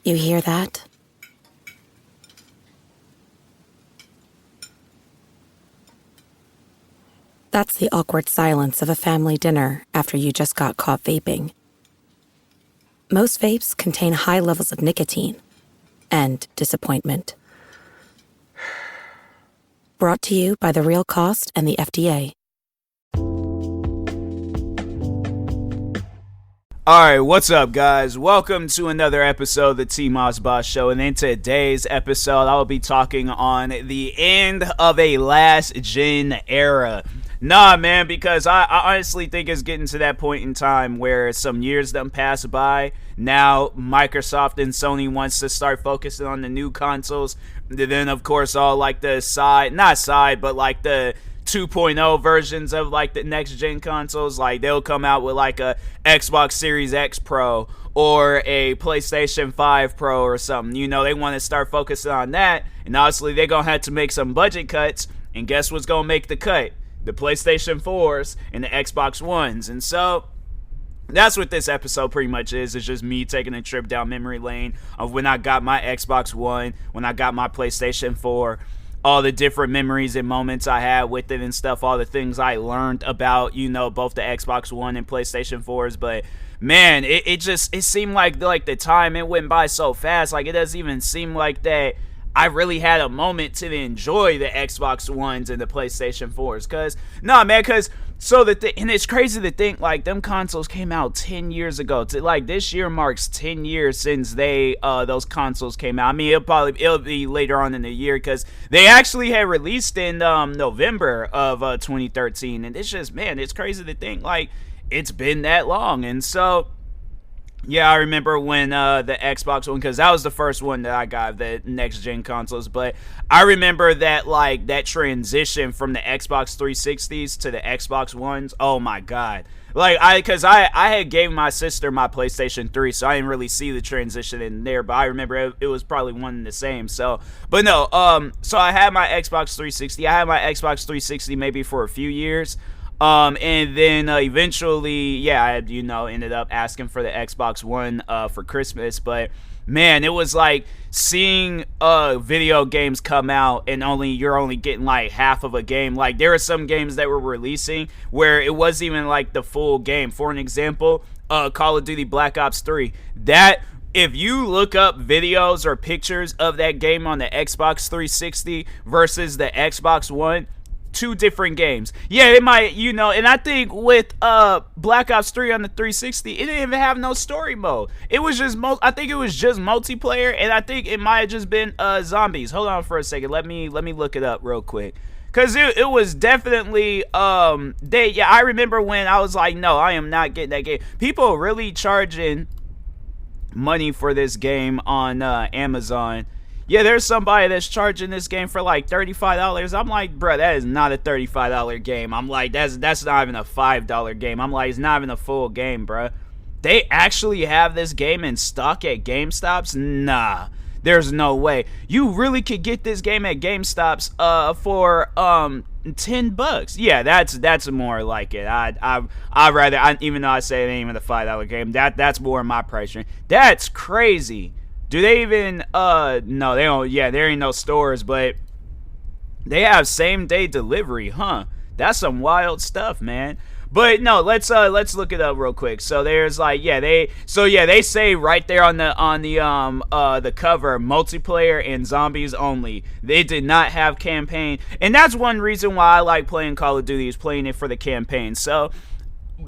You hear that? That's the awkward silence of a family dinner after you just got caught vaping. Most vapes contain high levels of nicotine and disappointment. Brought to you by The Real Cost and the FDA. Alright, what's up guys? Welcome to another episode of the TMossBoss Show, and in today's episode I will be talking on the end of a last-gen era. Nah, man, because I honestly think it's getting to that point in time where some years done pass by. Now Microsoft and Sony wants to start focusing on the new consoles. Then of course all like the like the 2.0 versions of like the next gen consoles, like they'll come out with like a Xbox Series X Pro or a PlayStation 5 Pro or something. You know, they want to start focusing on that, and obviously they're gonna have to make some budget cuts, and guess what's gonna make the cut? The PlayStation 4s and the Xbox Ones. And so that's what this episode pretty much is. It's just me taking a trip down memory lane of when I got my Xbox One, when I got my PlayStation 4, all the different memories and moments I had with it and stuff, all the things I learned about, you know, both the Xbox One and PlayStation 4s. But man, it seemed like the time, it went by so fast. Like, it doesn't even seem like that I really had a moment to enjoy the Xbox Ones and the PlayStation 4s. And it's crazy to think, like, them consoles came out 10 years ago. Like, this year marks 10 years since those consoles came out. I mean, it'll be later on in the year, because they actually had released in November of 2013. And it's just, man, it's crazy to think, like, it's been that long. And so, yeah, I remember when the Xbox One, because that was the first one that I got, the next-gen consoles, but I remember that, like, that transition from the Xbox 360s to the Xbox Ones, oh my god. Like, because I had gave my sister my PlayStation 3, so I didn't really see the transition in there, but I remember it was probably one and the same, so, but no, so I had my Xbox 360, I had my Xbox 360 maybe for a few years, and then eventually, yeah, I ended up asking for the Xbox One for Christmas. But man, it was like seeing video games come out and you're only getting like half of a game. Like, there were some games that were releasing where it wasn't even like the full game. For an example, Call of Duty Black Ops 3. That, if you look up videos or pictures of that game on the Xbox 360 versus the Xbox One, two different games. Yeah, it might, and I think with Black Ops 3 on the 360, it didn't even have no story mode. It was just I think it was just multiplayer, and I think it might have just been zombies. Hold on for a second. Let me look it up real quick. Cause it was definitely I remember when I was like, no, I am not getting that game. People really charging money for this game on Amazon. Yeah, there's somebody that's charging this game for like $35. I'm like, bro, that is not a $35 game. I'm like, that's not even a $5 game. I'm like, it's not even a full game, bro. They actually have this game in stock at GameStops? Nah, there's no way. You really could get this game at GameStops for $10. Yeah, that's more like it. I'd rather, even though I say it ain't even a $5 game, that's more in my price range. That's crazy. Do they even, no, they don't, yeah, there ain't no stores, but they have same-day delivery, huh? That's some wild stuff, man. But no, let's look it up real quick. So there's like, they say right there on the cover, multiplayer and zombies only. They did not have campaign, and that's one reason why I like playing Call of Duty, is playing it for the campaign. So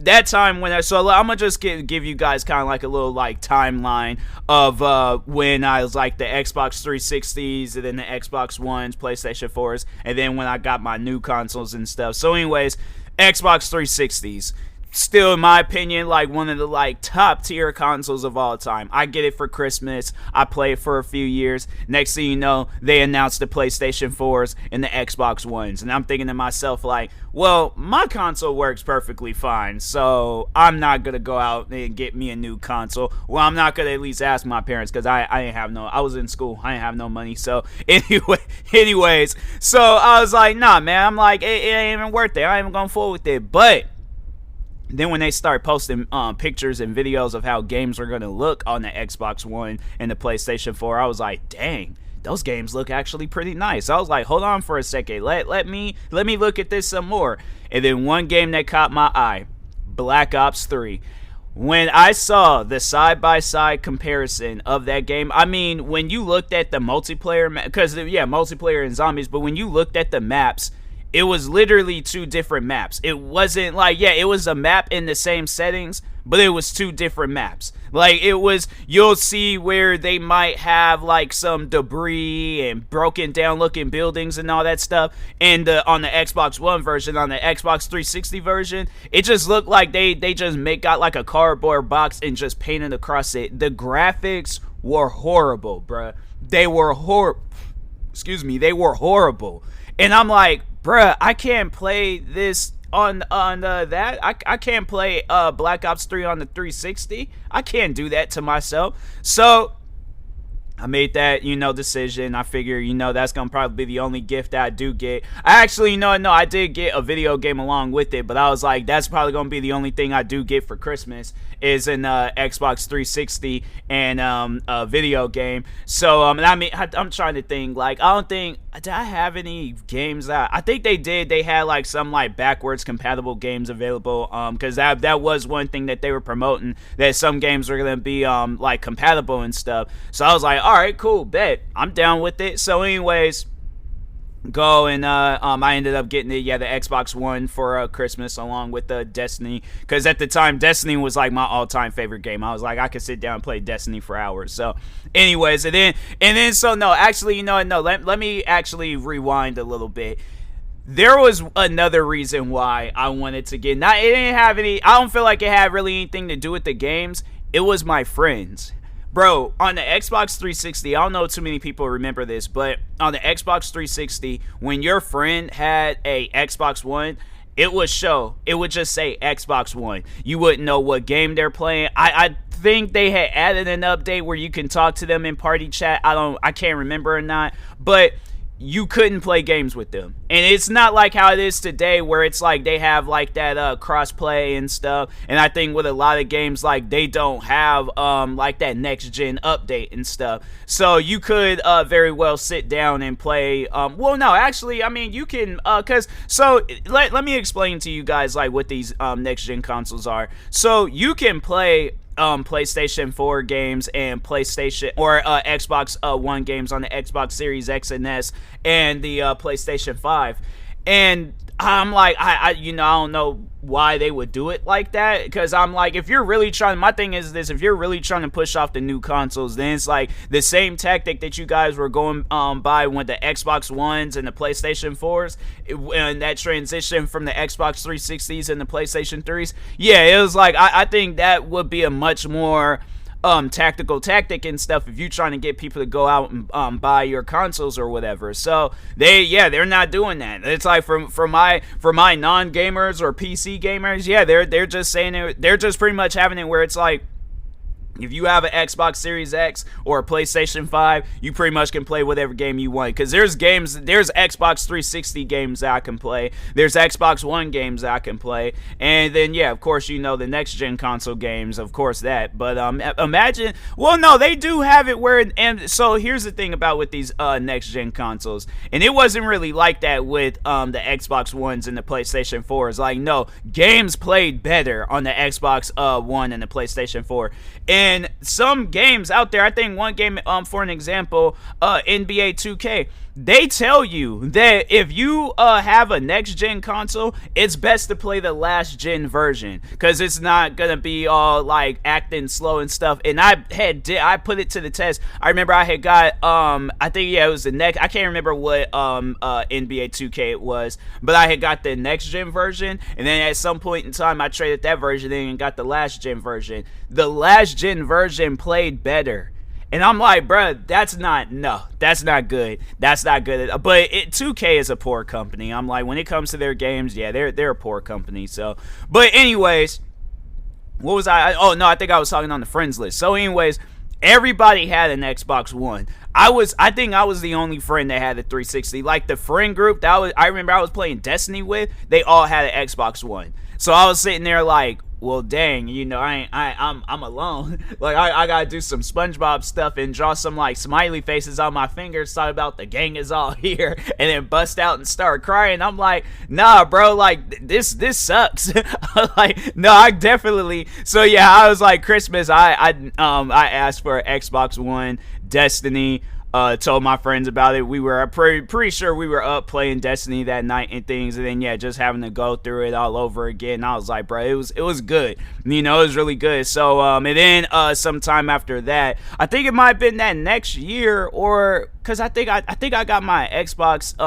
that time I'm gonna just give you guys kind of like a little like timeline of when I was like the Xbox 360s, and then the Xbox Ones, PlayStation 4s, and then when I got my new consoles and stuff. So anyways, Xbox 360s, still in my opinion like one of the like top tier consoles of all time. I get it for Christmas, I play it for a few years. Next thing you know, they announced the PlayStation 4s and the Xbox Ones, and I'm thinking to myself like, well, my console works perfectly fine, so I'm not gonna go out and get me a new console. Well, I'm not gonna at least ask my parents, because I didn't have I was in school, I didn't have no money. So anyways, so I was like, nah man, I'm like, it ain't even worth it, I ain't even gonna fool with it. But Then when they start posting pictures and videos of how games are going to look on the Xbox One and the PlayStation 4, I was like, dang, those games look actually pretty nice. I was like, hold on for a second. Let me look at this some more. And then one game that caught my eye, Black Ops 3. When I saw the side-by-side comparison of that game, I mean, when you looked at the multiplayer, because, yeah, multiplayer and zombies, but when you looked at the maps, it was literally two different maps. It wasn't like, yeah, it was a map in the same settings, but it was two different maps. Like, it was, you'll see where they might have, like, some debris and broken down looking buildings and all that stuff. And on the Xbox One version, on the Xbox 360 version, it just looked like they just got, like, a cardboard box and just painted across it. The graphics were horrible, bruh. They were they were horrible. And I'm like, bruh, I can't play this on that. I can't play Black Ops 3 on the 360. I can't do that to myself. So I made that, decision. I figure, that's going to probably be the only gift that I do get. I actually, no, I did get a video game along with it, but I was like, that's probably going to be the only thing I do get for Christmas is an Xbox 360 and a video game. So, and I mean, I'm trying to think, like, I don't think, did I have any games that, I think they did. They had, like, some, like, backwards compatible games available, because that was one thing that they were promoting, that some games were going to be, like, compatible and stuff. So I was like, all right, cool, bet, I'm down with it. So anyways, go and I ended up getting the Xbox One for Christmas along with Destiny, because at the time Destiny was like my all-time favorite game. I was like, I could sit down and play Destiny for hours. So anyways, and then so no, actually, let me actually rewind a little bit. There was another reason why I wanted to get, it didn't have any, I don't feel like it had really anything to do with the games. It was my friends. Bro, on the Xbox 360, I don't know too many people remember this, but on the Xbox 360, when your friend had a Xbox One, it would just say Xbox One. You wouldn't know what game they're playing. I think they had added an update where you can talk to them in party chat. I can't remember or not, but you couldn't play games with them. And it's not like how it is today where it's like they have like that cross-play and stuff. And I think with a lot of games, like they don't have like that next-gen update and stuff. So you could very well sit down and play. Well, no, actually, I mean, you can, let me explain to you guys like what these next-gen consoles are. So you can play PlayStation 4 games and PlayStation or Xbox One games on the Xbox Series X and S and the PlayStation 5. And I'm like, I don't know why they would do it like that, because I'm like, if you're really trying, my thing is this, if you're really trying to push off the new consoles, then it's like the same tactic that you guys were going by with the Xbox Ones and the PlayStation 4s, and that transition from the Xbox 360s and the PlayStation 3s. Yeah, it was like, I think that would be a much more tactical tactic and stuff if you're trying to get people to go out and buy your consoles or whatever. So they're not doing that. It's like for my non-gamers or PC gamers, they're just saying they're just pretty much having it where it's like, if you have an Xbox Series X or a PlayStation 5, you pretty much can play whatever game you want. Because there's Xbox 360 games that I can play. There's Xbox One games that I can play. And then, of course, the next-gen console games, of course, that. But imagine, well, no, they do have it where, and so here's the thing about with these next-gen consoles. And it wasn't really like that with the Xbox Ones and the PlayStation 4s. Like, no, games played better on the Xbox One and the PlayStation 4. And some games out there, I think one game, for an example, NBA 2K, they tell you that if you have a next-gen console, it's best to play the last-gen version, because it's not going to be all, like, acting slow and stuff. And I put it to the test. I remember I had got, I think, it was the next, I can't remember what NBA 2K it was, but I had got the next-gen version, and then at some point in time, I traded that version in and got the last-gen version. The last-gen version played better. And I'm like, bruh, that's not good. That's not good. But 2K is a poor company. I'm like, when it comes to their games, they're a poor company. So, but anyways, what was I? Oh no, I think I was talking on the friends list. So anyways, everybody had an Xbox One. I think I was the only friend that had a 360. Like the friend group I remember I was playing Destiny with, they all had an Xbox One. So I was sitting there like, well, dang, I'm alone. Like, I gotta do some SpongeBob stuff and draw some like smiley faces on my fingers, talk about the gang is all here, and then bust out and start crying. I'm like, nah, bro, like this sucks. Like, no, I definitely. So yeah, I was like, Christmas, I asked for an Xbox One, Destiny. Told my friends about it. We were pretty sure we were up playing Destiny that night and things, and then yeah, just having to go through it all over again. And I was like, bro, it was good. You know, it was really good. So and then sometime after that, I think it might have been that next year, or because I think I got my Xbox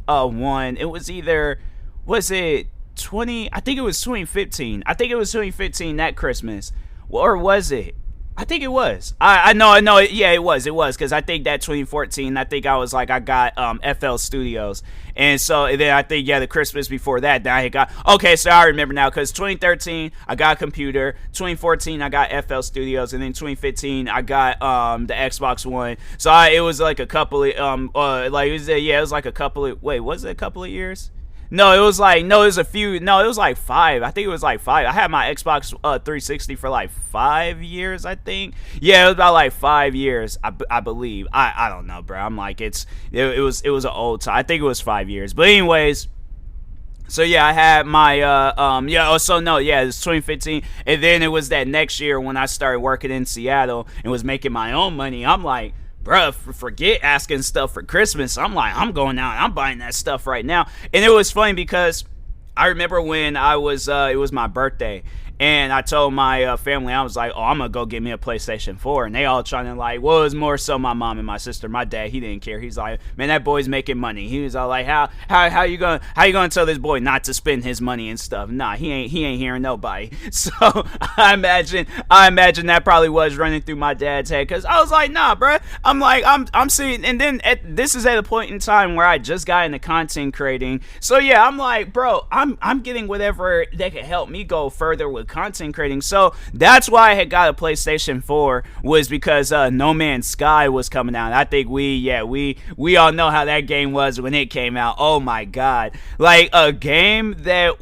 One. It was either, was it 20? I think it was 2015. I think it was 2015 that Christmas, or was it? I think it was. I know. Yeah, it was. Because I think that 2014, I think I was like, I got FL Studios. And so and then I think, yeah, the Christmas before that, then I got, okay, so I remember now. Because 2013, I got a computer. 2014, I got FL Studios. And then 2015, I got the Xbox One. So it was like a couple of, it was like a couple of, wait, was it a couple of years? No, it was like, no, it was a few, no, it was like 5. I think it was like 5. I had my Xbox 360 for like 5 years, I think. Yeah, it was about like 5 years, I believe. I don't know, bro. I'm like, it was an old time. I think it was 5 years. But anyways, so yeah, I had my it was 2015, and then it was that next year when I started working in Seattle and was making my own money. I'm like, bruh, forget asking stuff for Christmas. I'm like, I'm going out and I'm buying that stuff right now. And it was funny because I remember when I was, it was my birthday, and I told my family, I was like, oh, I'm going to go get me a PlayStation 4. And they all trying to like, well, it was more so my mom and my sister. My dad, he didn't care. He's like, man, that boy's making money. He was all like, how you going to tell this boy not to spend his money and stuff? Nah, he ain't hearing nobody. So I imagine that probably was running through my dad's head, because I was like, nah, bro. I'm like, I'm seeing, and then this is at a point in time where I just got into content creating. So yeah, I'm like, bro, I'm getting whatever that can help me go further with content creating. So that's why I had got a PlayStation 4, was because No Man's Sky was coming out. I think we all know how that game was when it came out. Oh my god, like a game that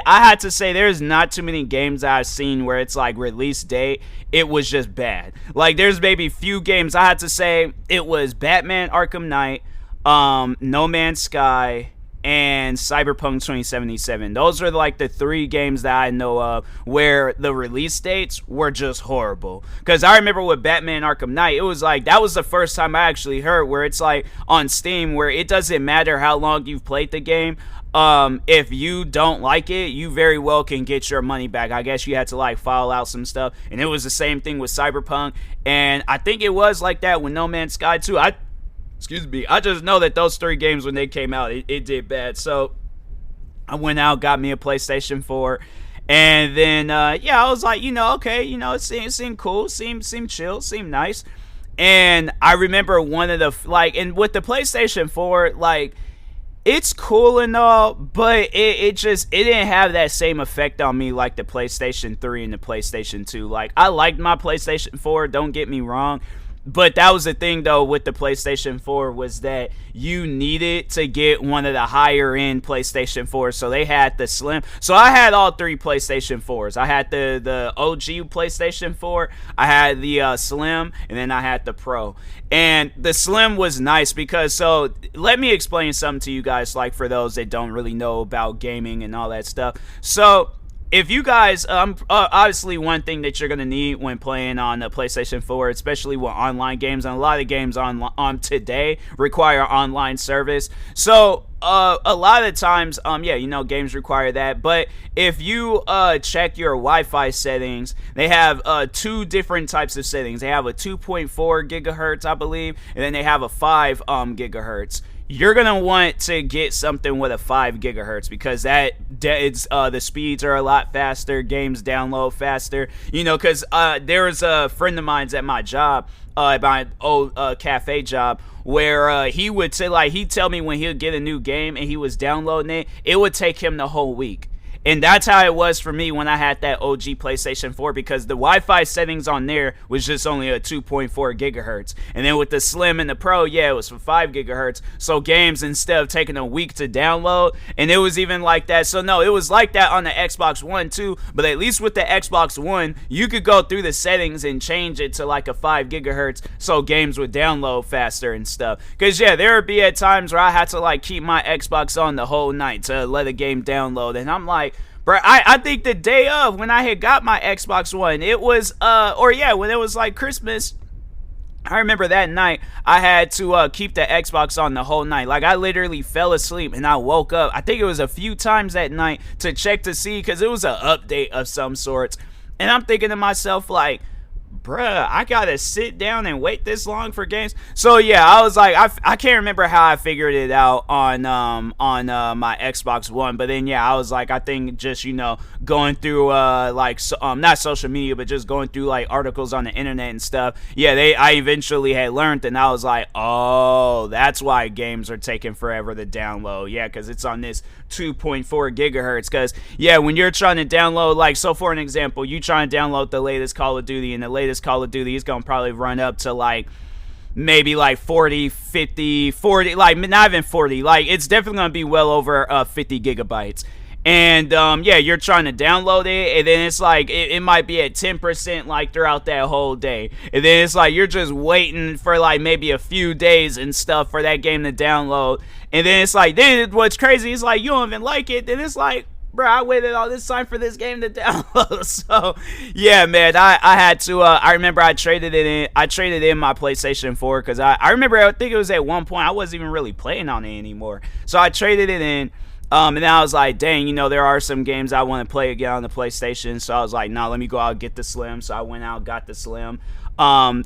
I had to say, there's not too many games I've seen where it's like release date, it was just bad. Like there's maybe few games. I had to say it was Batman Arkham Knight, No Man's Sky, and Cyberpunk 2077. Those are like the 3 games that I know of where the release dates were just horrible. Because I remember with Batman Arkham Knight, it was like, that was the first time I actually heard where it's like on Steam, where it doesn't matter how long you've played the game. If you don't like it, you very well can get your money back. I guess you had to like file out some stuff, and it was the same thing with Cyberpunk, and I think it was like that with No Man's Sky too. Excuse me, I just know that those 3 games, when they came out, it did bad. So I went out, got me a PlayStation 4, and then I was like, okay, it seemed cool, seemed chill, seemed nice. And I remember one of the and with the PlayStation 4, like, it's cool and all, but it didn't have that same effect on me like the PlayStation 3 and the PlayStation 2. Like, I liked my PlayStation 4, don't get me wrong, but that was the thing though with the PlayStation 4, was that you needed to get one of the higher end PlayStation 4s. So they had the Slim. So I had all 3 PlayStation 4s. I had the OG PlayStation 4, I had the Slim, and then I had the Pro. And the Slim was nice because, so let me explain something to you guys, like for those that don't really know about gaming and all that stuff. So if you guys, obviously one thing that you're going to need when playing on the PlayStation 4, especially with online games, and a lot of games on today require online service. So a lot of times, games require that. But if you check your Wi-Fi settings, they have 2 different types of settings. They have a 2.4 gigahertz, I believe, and then they have a 5 gigahertz. You're gonna want to get something with a 5 gigahertz because the speeds are a lot faster, games download faster. Because there was a friend of mine's at my job, my old cafe job, where he would say, like, he'd tell me when he'd get a new game and he was downloading it, it would take him the whole week. And that's how it was for me when I had that OG PlayStation 4, because the Wi-Fi settings on there was just only a 2.4 gigahertz. And then with the Slim and the Pro, yeah, it was for 5 gigahertz. So games, instead of taking a week to download, and it was even like that. So no, it was like that on the Xbox One too, but at least with the Xbox One, you could go through the settings and change it to like a 5 gigahertz so games would download faster and stuff. Because yeah, there would be at times where I had to like keep my Xbox on the whole night to let a game download, and I'm like, bro, I think the day of when I had got my Xbox One, it was when it was like Christmas, I remember that night I had to keep the Xbox on the whole night. Like, I literally fell asleep and I woke up, I think it was a few times that night, to check to see, because it was an update of some sorts. And I'm thinking to myself, like, bruh, I gotta sit down and wait this long for games. So yeah, I was like, I can't remember how I figured it out on my Xbox One, but then yeah, I was like, I think just, you know, going through not social media, but just going through like articles on the internet and stuff. Yeah, I eventually had learned, and I was like, oh, that's why games are taking forever to download. Yeah, because it's on this 2.4 gigahertz. Because yeah, when you're trying to download, like, so for an example, you try and download the latest Call of Duty, and the latest Call of Duty is gonna probably run up to like maybe like 40, 50, 40, like not even 40, like it's definitely gonna be well over 50 gigabytes. And yeah, you're trying to download it, and then it's like it might be at 10% like throughout that whole day, and then it's like you're just waiting for like maybe a few days and stuff for that game to download. And then it's like, then what's crazy is like you don't even like it, then it's like, bro, I waited all this time for this game to download. So yeah, man, I had to I remember I traded in my PlayStation 4, because I remember, I think it was at one point I wasn't even really playing on it anymore, so I traded it in. And then I was like, dang, you know, there are some games I want to play again on the PlayStation. So I was like, nah, let me go out and get the Slim. So I went out, got the Slim,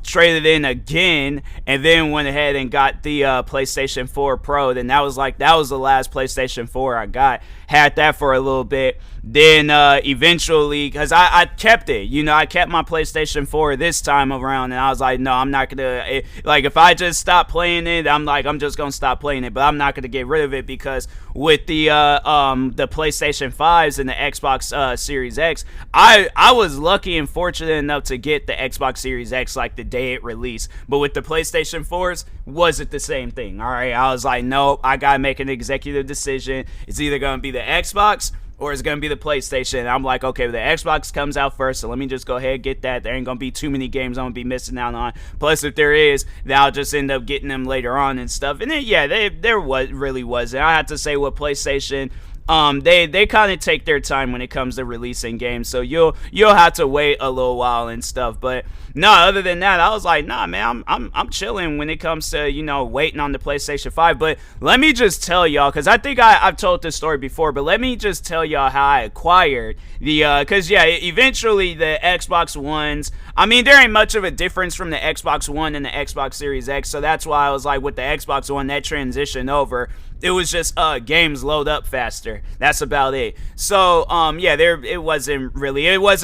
traded in again, and then went ahead and got the PlayStation 4 Pro. Then that was the last PlayStation 4 I got. Had that for a little bit. Then eventually, because I kept it, you know, I kept my PlayStation 4 this time around, and I was like, no, I'm not gonna, like, if I just stop playing it, I'm just gonna stop playing it, but I'm not gonna get rid of it, because with the PlayStation 5s and the Xbox Series X, I was lucky and fortunate enough to get the Xbox Series X like the day it released, but with the PlayStation 4s, wasn't the same thing. All right, I was like, no, I gotta make an executive decision. It's either gonna be the Xbox or it's going to be the PlayStation. And I'm like, okay, the Xbox comes out first, so let me just go ahead and get that. There ain't going to be too many games I'm going to be missing out on. Plus, if there is, then I'll just end up getting them later on and stuff. And then, yeah, there really wasn't. I have to say, with PlayStation, they kind of take their time when it comes to releasing games, so you'll have to wait a little while and stuff. But no, other than that, I was like, nah, man, I'm chilling when it comes to, you know, waiting on the PlayStation 5. But let me just tell y'all, because I think I've told this story before, but let me just tell y'all how I acquired the because yeah, eventually the Xbox Ones, I mean, there ain't much of a difference from the Xbox One and the Xbox Series X, so that's why I was like, with the Xbox One, that transition over, it was just games load up faster. That's about it. So yeah, it wasn't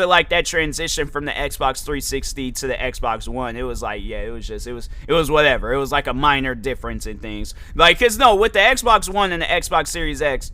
like that transition from the Xbox 360 to the Xbox One. It was like, yeah, it was whatever. It was like a minor difference in things. Like, cause no, with the Xbox One and the Xbox Series X,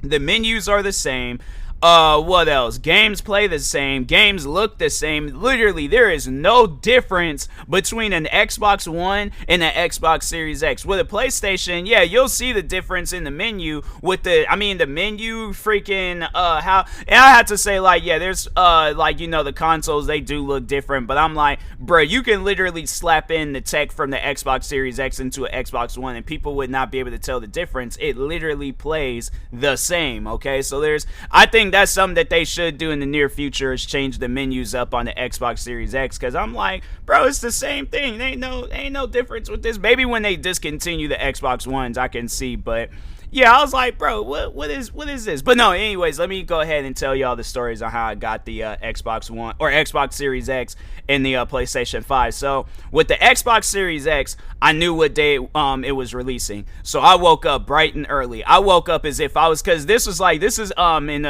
the menus are the same. What else? Games play the same. Games look the same. Literally, there is no difference between an Xbox One and an Xbox Series X. With a PlayStation, yeah, you'll see the difference in the menu. The menu freaking, and I have to say, like, yeah, there's, like, you know, the consoles, they do look different, but I'm like, bro, you can literally slap in the tech from the Xbox Series X into an Xbox One, and people would not be able to tell the difference. It literally plays the same, okay? So I think that's something that they should do in the near future, is change the menus up on the Xbox Series X, because I'm like, bro, it's the same thing. There ain't no difference with this. Maybe when they discontinue the Xbox Ones, I can see, but yeah, I was like, bro, what is this? But no, anyways, let me go ahead and tell y'all the stories on how I got the Xbox One or Xbox Series X and the PlayStation 5. So with the Xbox Series X, I knew what day it was releasing. So I woke up bright and early. I woke up as if I was, because this is in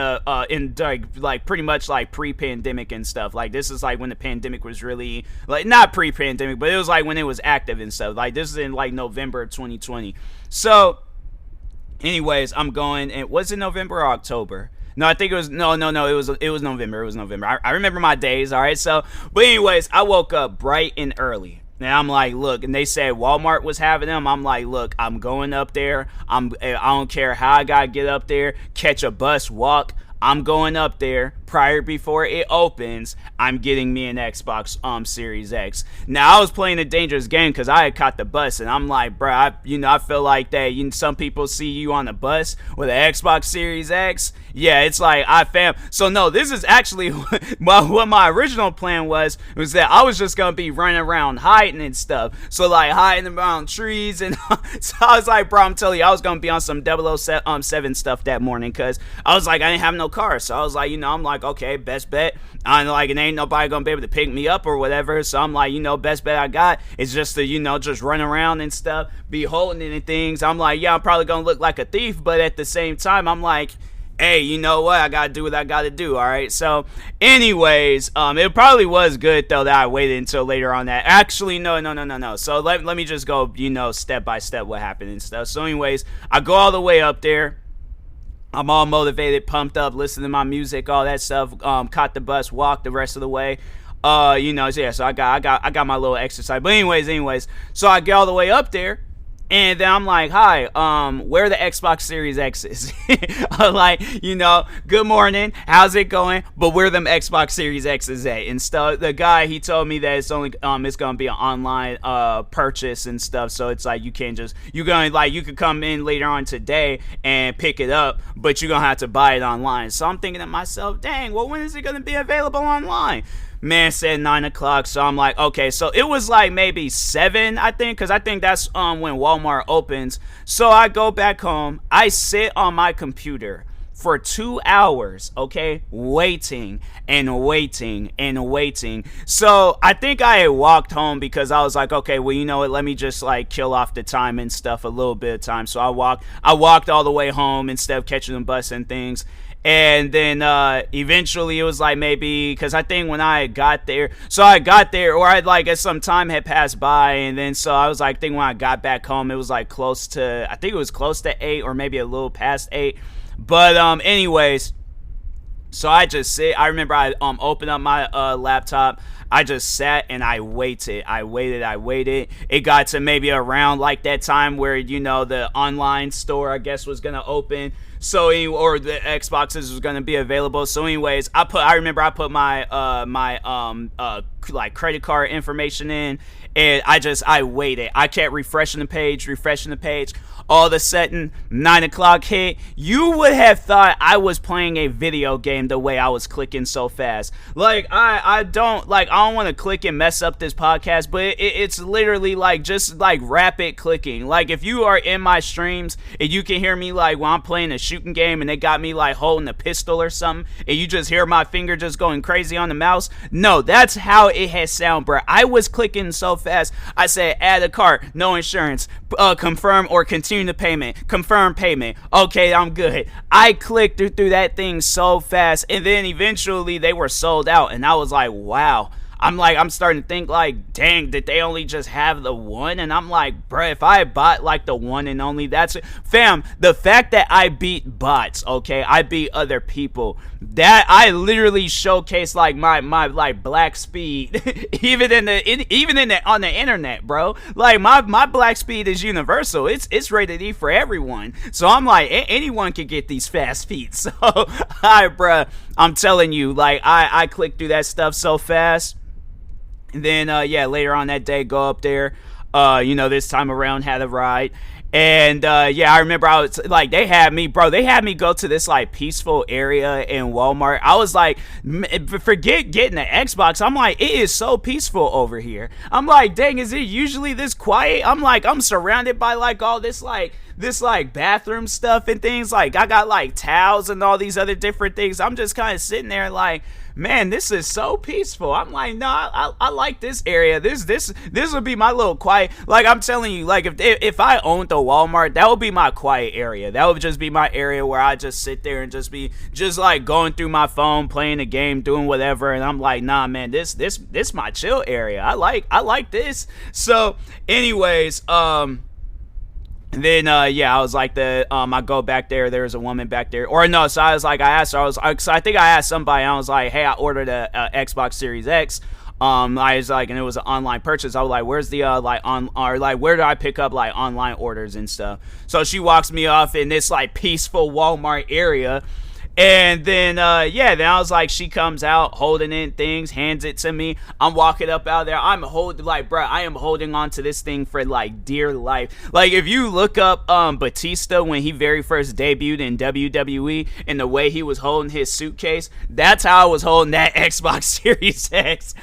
like pretty much like pre-pandemic and stuff. Like, this is like when the pandemic was really, like, not pre-pandemic, but it was like when it was active and stuff. Like, this is in like November of 2020. So anyways, I'm going, and was it November or October? No, I think it was no. It was November. It was November. I remember my days. All right. So, but anyways, I woke up bright and early. And I'm like, look, and they said Walmart was having them. I'm like, look, I'm going up there. I don't care how I gotta get up there, catch a bus, walk. I'm going up there before it opens. I'm getting me an Xbox Series X. Now I was playing a dangerous game because I had caught the bus, and I'm like, bro, I feel like that. Some people see you on the bus with an Xbox Series X. Yeah, it's like so no, this is actually what my original plan was that I was just gonna be running around hiding and stuff. So like hiding around trees, and so I was like, bro, I'm telling you, I was gonna be on some 007 stuff that morning because I was like, I didn't have no car. So I was like, I'm like, okay, best bet. I'm like, it ain't nobody gonna be able to pick me up or whatever. So I'm like, best bet I got is just to, just run around and stuff, be holding it and things. I'm like, yeah, I'm probably gonna look like a thief, but at the same time, I'm like, hey, you know what? I gotta do what I gotta do. All right. So, anyways, it probably was good though that I waited until later on. That actually, no. So let me just go, step by step what happened and stuff. So, anyways, I go all the way up there. I'm all motivated, pumped up, listening to my music, all that stuff. Caught the bus, walked the rest of the way. Yeah. So I got my little exercise. But anyways, so I get all the way up there. And then I'm like, hi, where the Xbox Series X is? Like, good morning, how's it going? But where them Xbox Series X's at? And stuff. The guy, he told me that it's only, it's gonna be an online purchase and stuff. So it's like you can't just, you could come in later on today and pick it up, but you're gonna have to buy it online. So I'm thinking to myself, dang, well, when is it gonna be available online? Man said 9 o'clock, so I'm like, okay, so it was like maybe 7, I think, because I think that's when Walmart opens. So I go back home, I sit on my computer for 2 hours, okay, waiting. So I think I had walked home because I was like, okay, well, you know what, let me just like kill off the time and stuff, a little bit of time. So I walked all the way home instead of catching the bus and things. And then eventually it was like maybe, because I think when I got there, or I'd like as some time had passed by, and then so I was like, I think when I got back home, it was like close to 8 or maybe a little past 8. But anyways, so I just sit. I remember I opened up my laptop. I just sat and I waited. It got to maybe around like that time where the online store I guess was gonna open. So or the Xboxes was gonna be available. So anyways, I remember I put my like credit card information in, and I waited. I kept refreshing the page. All of a sudden, 9 o'clock hit. You would have thought I was playing a video game the way I was clicking so fast. Like, I don't want to click and mess up this podcast, but it's literally like just like rapid clicking. Like, if you are in my streams and you can hear me like when I'm playing a shooting game and they got me like holding a pistol or something, and you just hear my finger just going crazy on the mouse. No, that's how it has sound, bro. I was clicking so fast. I said, add a cart, no insurance, confirm or continue the payment, confirm payment, okay, I'm good. I clicked through that thing so fast, and then eventually they were sold out, and I was like, wow. I'm starting to think like, dang, did they only just have the one? And I'm like, bruh, if I bought like the one and only, that's it. Fam, the fact that I beat bots, okay, I beat other people, that I literally showcased like my like black speed, even on the internet, bro. Like my black speed is universal. It's rated E for everyone. So I'm like, anyone can get these fast feet. So, hi, bruh, I'm telling you, like I clicked through that stuff so fast. And then, later on that day, go up there, this time around, had a ride. And, I remember I was, like, they had me go to this, like, peaceful area in Walmart. I was like, forget getting an Xbox. I'm like, it is so peaceful over here. I'm like, dang, is it usually this quiet? I'm like, I'm surrounded by, like, all this bathroom stuff and things. Like, I got, like, towels and all these other different things. I'm just kind of sitting there, like, man, this is so peaceful. I'm like, no, I like this area. This would be my little quiet. Like, I'm telling you, like, if I owned a Walmart, that would be my quiet area. That would just be my area where I just sit there and just like going through my phone, playing a game, doing whatever. And I'm like, nah, man, this my chill area. I like this. So, anyways, And then yeah, I was like I go back there. There was a woman back there, or no. So I was like, I asked her. So I think I asked somebody. I was like, hey, I ordered a Xbox Series X. I was like, and it was an online purchase. I was like, where's the like on or like where do I pick up like online orders and stuff? So she walks me off in this like peaceful Walmart area. And then, yeah, then I was like, she comes out holding in things, hands it to me. I'm walking up out there. I'm holding, like, bro, I am holding on to this thing for, like, dear life. Like, if you look up Batista when he very first debuted in WWE and the way he was holding his suitcase, that's how I was holding that Xbox Series X.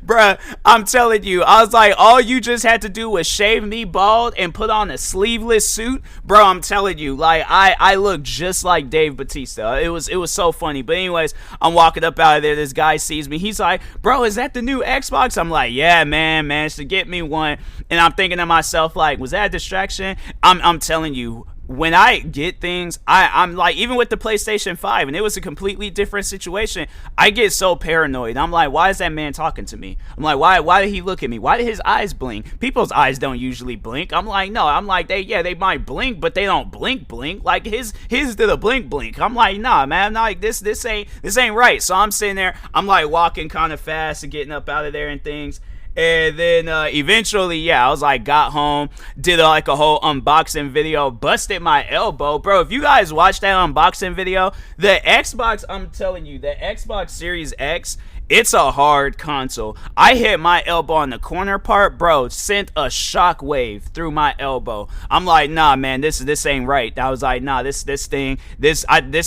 Bruh, I'm telling you, I was like, all you just had to do was shave me bald and put on a sleeveless suit. Bro, I'm telling you, like, I look just like Dave Batista. It was so funny. But anyways, I'm walking up out of there. This guy sees me. He's like, bro, is that the new Xbox? I'm like, yeah, man, managed to get me one. And I'm thinking to myself, like, was that a distraction? I'm telling you, when I get things, I'm like, even with the PlayStation 5, and it was a completely different situation, I get so paranoid. I'm like, why is that man talking to me? I'm like, why did he look at me? Why did his eyes blink? People's eyes don't usually blink. I'm like, no. I'm like, they might blink, but they don't blink. Like his did a blink. I'm like, nah, man, I'm not like this ain't right. So I'm sitting there, I'm like walking kind of fast and getting up out of there and things. And then eventually, yeah, I was like, got home, did like a whole unboxing video, busted my elbow. Bro, if you guys watch that unboxing video, the Xbox, I'm telling you, the Xbox Series X, it's a hard console. I hit my elbow on the corner part, bro, sent a shockwave through my elbow. I'm like, nah, man, this ain't right. I was like, nah, this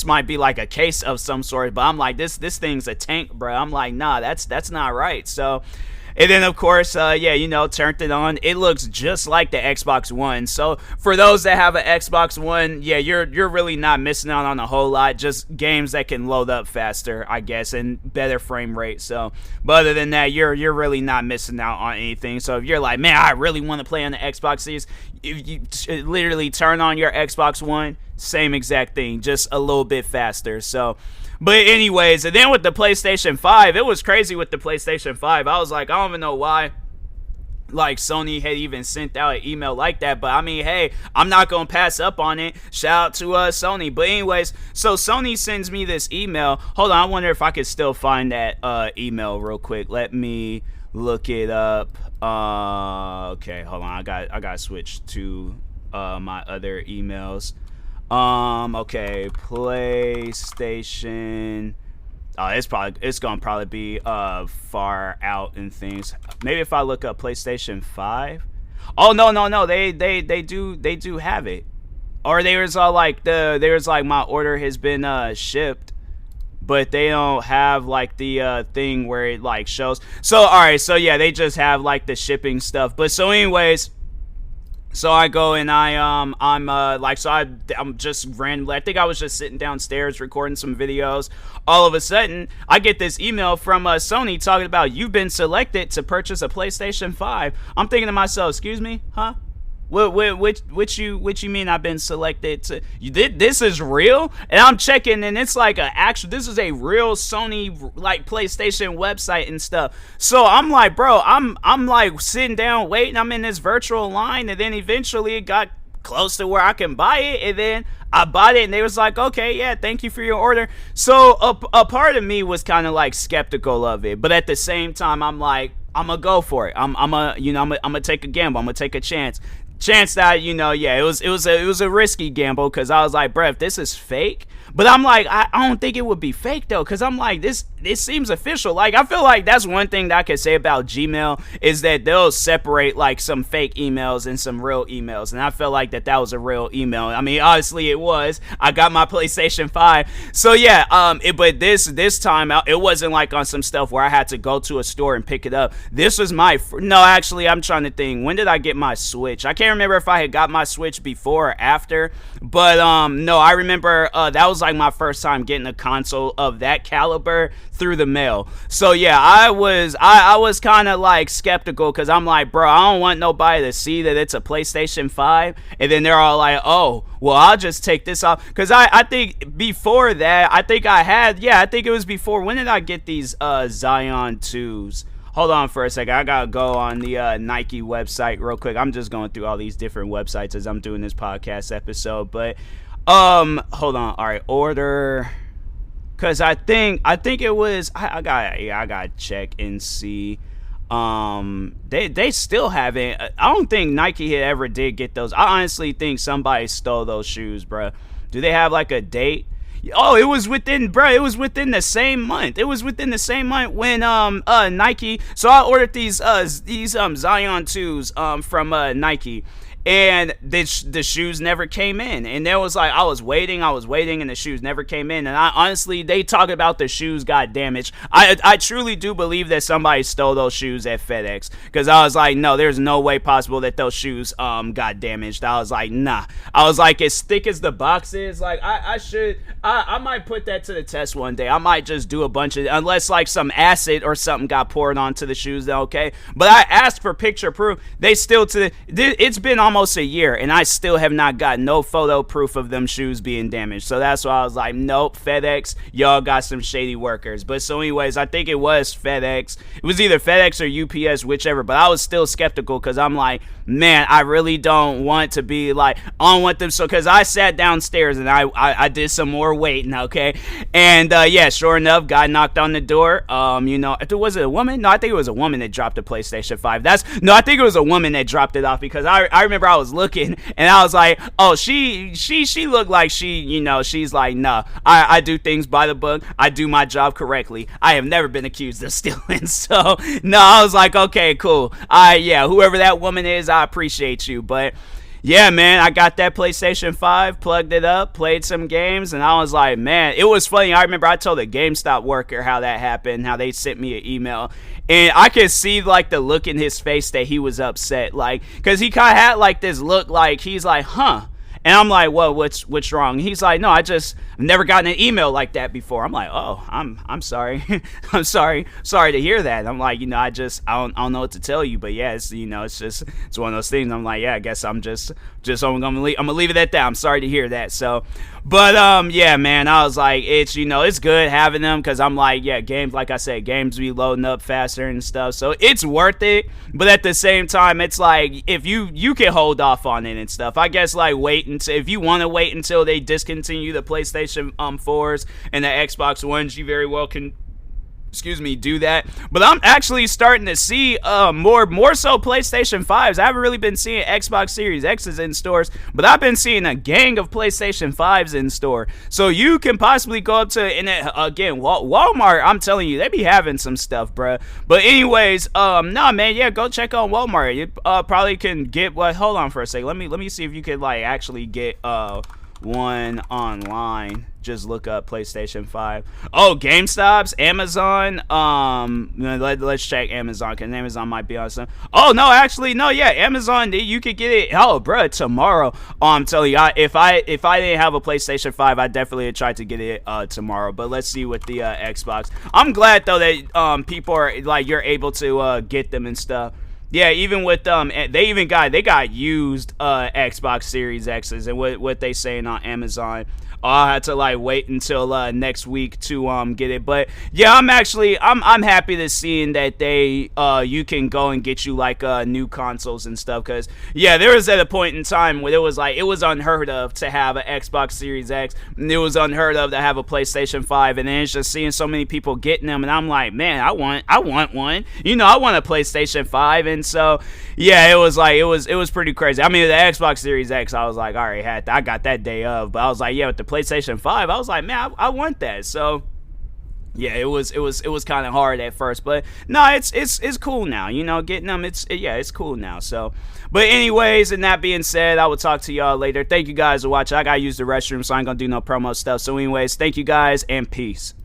might be like a case of some sort, but I'm like, this thing's a tank, bro. I'm like, nah, that's not right. So, and then, of course, yeah, turned it on. It looks just like the Xbox One. So for those that have an Xbox One, yeah, you're really not missing out on a whole lot. Just games that can load up faster, I guess, and better frame rate. So, but other than that, you're really not missing out on anything. So if you're like, man, I really want to play on the Xbox Series, if you literally turn on your Xbox One, same exact thing, just a little bit faster. So. But anyways, and then with the PlayStation 5, it was crazy with the PlayStation 5. I was like, I don't even know why, like, Sony had even sent out an email like that. But, I mean, hey, I'm not going to pass up on it. Shout out to Sony. But anyways, so Sony sends me this email. Hold on, I wonder if I could still find that email real quick. Let me look it up. Okay, hold on. I got to switch to my other emails. Okay, PlayStation. It's gonna probably be far out and things. Maybe if I look up PlayStation 5. Oh no, they do have it. Or there's like my order has been shipped, but they don't have like the thing where it like shows. So alright, so yeah, they just have like the shipping stuff. But so anyways. So I go and I'm just randomly, I think I was just sitting downstairs recording some videos. All of a sudden, I get this email from Sony talking about, you've been selected to purchase a PlayStation 5. I'm thinking to myself, excuse me, huh? Which you mean I've been selected to? You did this is real? And I'm checking, and it's like this is a real Sony like PlayStation website and stuff. So I'm like, bro, I'm like sitting down waiting. I'm in this virtual line, and then eventually it got close to where I can buy it, and then I bought it, and they was like, okay, yeah, thank you for your order. So a part of me was kind of like skeptical of it, but at the same time, I'm like, I'm gonna go for it. I'm gonna take a gamble. I'm gonna take a chance that, yeah, it was a risky gamble, because I was like, bruh, if this is fake. But I'm like, I don't think it would be fake though, because I'm like, it seems official. Like, I feel like that's one thing that I could say about Gmail, is that they'll separate like some fake emails and some real emails, and I feel like that was a real email. I mean, honestly, it was. I got my PlayStation 5, so yeah. But this time out, it wasn't like on some stuff where I had to go to a store and pick it up. This was no, actually, I'm trying to think. When did I get my Switch? I can't remember if I had got my Switch before or after, but no, I remember that was like my first time getting a console of that caliber through the mail. So yeah, I was kind of like skeptical, because I'm like, bro, I don't want nobody to see that it's a PlayStation 5, and then they're all like, oh, well, I'll just take this off. Because I think before that, I think it was before, when did I get these Zion 2s? hold on for a second. I gotta go on the Nike website real quick. I'm just going through all these different websites as I'm doing this podcast episode. But hold on. All right, order. Cause I think it was. I gotta check and see. They still haven't. I don't think Nike had ever did get those. I honestly think somebody stole those shoes, bro. Do they have like a date? Oh, it was within the same month. It was within the same month when Nike. So I ordered these Zion 2s from Nike. And the shoes never came in. And there was like, I was waiting, and the shoes never came in. And I honestly, they talk about the shoes got damaged. I truly do believe that somebody stole those shoes at FedEx. Because I was like, no, there's no way possible that those shoes got damaged. I was like, nah. I was like, as thick as the box is, like, I might put that to the test one day. I might just do a bunch of, unless like some acid or something got poured onto the shoes, then okay. But I asked for picture proof. They still, it's been almost a year and I still have not got no photo proof of them shoes being damaged. So that's why I was like, nope, FedEx, y'all got some shady workers. But so anyways, I think it was FedEx. It was either FedEx or UPS, whichever. But I was still skeptical because I'm like, man, I really don't want to be like, I don't want them. So because I sat downstairs and I did some more waiting, okay? And yeah, sure enough, guy knocked on the door. Was it a woman? No, I think it was a woman that dropped a PlayStation 5. I think it was a woman that dropped it off because I remember I was looking and I was like, oh, she looked like she's like, nah, I do things by the book. I do my job correctly. I have never been accused of stealing. So no, I was like, okay, cool. Whoever that woman is, I appreciate you. But yeah, man, I got that PlayStation 5, plugged it up, played some games, and I was like, man, it was funny. I remember I told a GameStop worker how that happened, how they sent me an email, and I could see, like, the look in his face that he was upset, like, because he kind of had, like, this look like, he's like, huh, and I'm like, well, what's wrong? He's like, no, I've never gotten an email like that before. I'm like, oh, I'm sorry. I'm sorry to hear that. I'm like, I don't know what to tell you, but yeah, it's one of those things. I'm like, yeah, I guess I'm gonna leave it at that. I'm sorry to hear that. So, but yeah, man, I was like, it's good having them because I'm like, yeah, games, like I said, games be loading up faster and stuff, so it's worth it. But at the same time, it's like if you can hold off on it and stuff. I guess like if you want to wait until they discontinue the PlayStation 4s and the Xbox Ones, you very well can do that. But I'm actually starting to see more so PlayStation 5s. I haven't really been seeing Xbox Series X's in stores, but I've been seeing a gang of PlayStation 5s in store. So you can possibly go up to, and again, Walmart, I'm telling you, they be having some stuff, bruh. But anyways, nah, man, yeah, go check on Walmart. You probably can get, hold on for a second. Let me see if you could like actually get one online. Just look up PlayStation 5. Oh, GameStops, Amazon. Let's check Amazon because Amazon might be on some. Oh no, actually no, yeah, Amazon. You could get it. Oh, bro, tomorrow. Oh, I'm telling you, if I didn't have a PlayStation 5, I definitely would try to get it tomorrow. But let's see with the Xbox. I'm glad though that people are like you're able to get them and stuff. Yeah, even with they got used Xbox Series X's, and what they saying on Amazon. I had to like wait until next week to get it, but yeah, I'm happy to seeing that they you can go and get you like new consoles and stuff, because yeah, there was at a point in time where it was unheard of to have an Xbox Series X, and it was unheard of to have a PlayStation 5, and then it's just seeing so many people getting them, and I'm like, man, I want one, I want a PlayStation 5, and so yeah, it was pretty crazy. I mean, the Xbox Series X, I was like, I already had that, I got that day of, but I was like, yeah, with the PlayStation 5, I was like, man, I want that. So yeah, it was kind of hard at first, but no, it's cool now. Getting them, it's cool now. So, but anyways, and that being said, I will talk to y'all later. Thank you guys for watching. I gotta use the restroom, so I ain't gonna do no promo stuff. So anyways, thank you guys and peace.